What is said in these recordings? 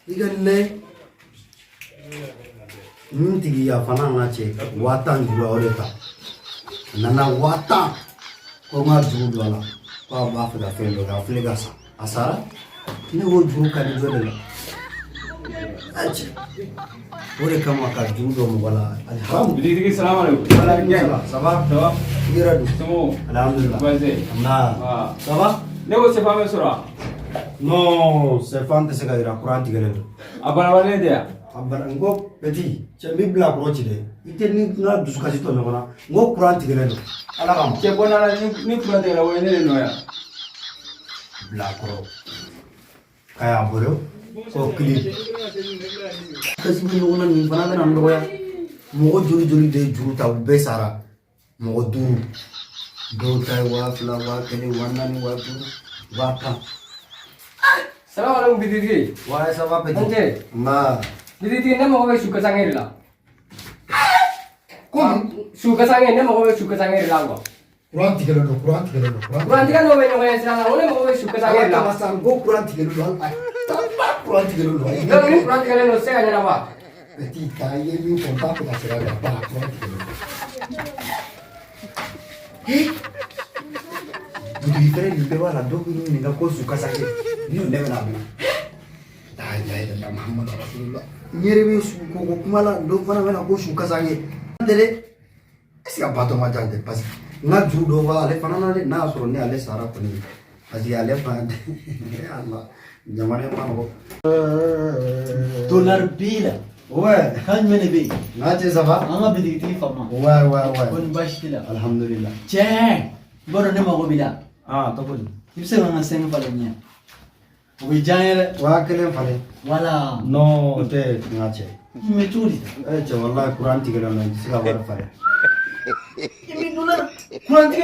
Igalle Nunti ya fanana che watan jula oreta nana watan ko ma julu wala ko ba fa da felo ga flega asara ni wo juru kan jole la aje ore kama ka julu mo wala alhamdulillah assalamu alaikum wala ngela sabah sawa iradu samo alhamdulillah baze na sabah ne wo se fame sura no se fante se ga ira kuranti gele abana wale dia abana ngo petit mi bla brochi de ite ni na duskasi to ngona ngo kuranti gele do ala kam che bona la ni kurante la wene no ya bla koro kaya boro ko kili kasi mi ngona ni fana na ndo ya mo juri juri de juru ta be sara mo duru do tay wa fla wa kele wanani wa duru wa ka salam alaikum bididi wa sa wa petit ante ma bididi ne mo be suka sangirila ko suka sangir ne mo be suka sangirila ngo kuranti gele do kuranti kan no be no be sala ole mo be suka sangirila Alasan go kuranti gele do kuranti gele do no ni kuranti kan no se anya ba petit taille mi contato da sera da pa kuranti gele do Di fere di pewa la do ni ninga ko suka sake ni ne na bi la ilaha illallah muhammad rasulullah nyere be su ko kumala do fana mena ko suka sake dele eska bato ma jande pas na judo wa ale fana na soro ne ale sara ko ni asi ale fa Allah jamane ma ko dollar bila ouais kan mene be na je ça va anga bidigiti fama ouais kon bashkila alhamdulillah che boro ne mago bila ah to ko ibse nga sen falenya wi jayere wa kelen fale wala no te ngache me turi che wallahi kuranti gele no sika war fale imi dollar kuranti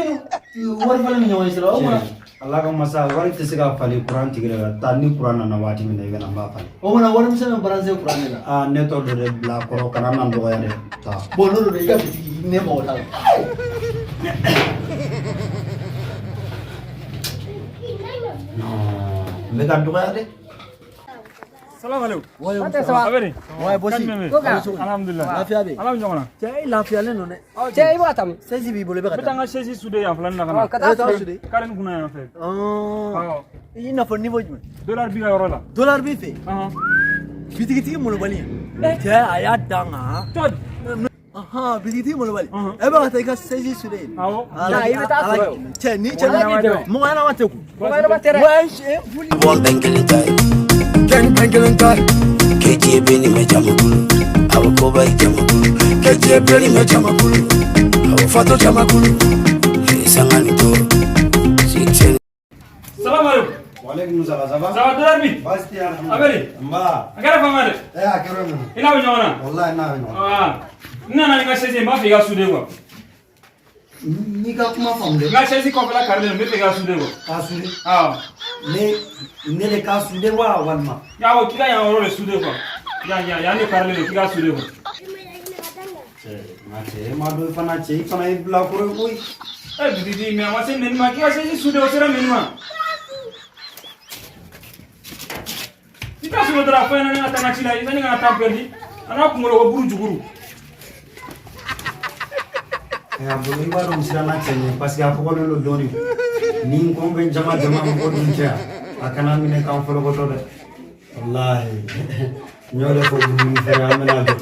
no war fala mi nyawa isra o mana Allah ka masa wari te sika fale kuranti gele ta ni kurana na wati mi ne gana ba fale o mana war mi sen baranze kurane la ah ne to de bla koro kana nan do ya de ta bono do ya bitigi ne mo ta no me ka do ya de Salam alaikum. ate sawa Aberi. way bosi Alhamdulillah. lafiya be Alam jongona. che lafiya le no ne che ibo atam sesi bi bole be kata Betanga shesi sude ya fulan na kana. kata sude Karen kuna ya fe. oh ina fo niveau jme Dollar bi ga rola. dollar bi fe Aha. bitigiti mo bali che aya danga Tod. aha bitigiti mo bali e ba ta ka sesi sude Awo. Na, ibe ta so. che ni che Ala ki mo ana wate ku ko ba ba tere wa she fuli One bangling tie, KJ Benny Majamukulu, I will go by Jamakulu, KJ Benny Majamakulu, I will Fato Jamakulu, Sanganito, 16. Salam alaikum. wa alaikum salam ça va Sawa dollar bi. basti alhamdulillah Aberi. mba Agara famare. akero no Ina wo jongona. wallahi na no Ah. Nana ni ga shesi ma fi ga sude ko. ni ka kuma famde Ga shesi ko bala karle me fi ga sude ko. kasuri Ah. ne le kasuri wa walma Ya wo kila ya ro le sude ko. Ya ne karle le kiga sude ko. che ma do fana che fana e bla koro koi Bididi me ma se nen ma kiga shesi sude o sera men ma. Ika sulo dra fa na na tana chila ina nga ta perdi. Ana kumuro ko buru juguru. ya bolo ba do misira na chenye parce que afoko lo doni ni ngombe jama mo dun cha akana mine kam folo ko to de wallahi nyole ko bulu ni fere amena do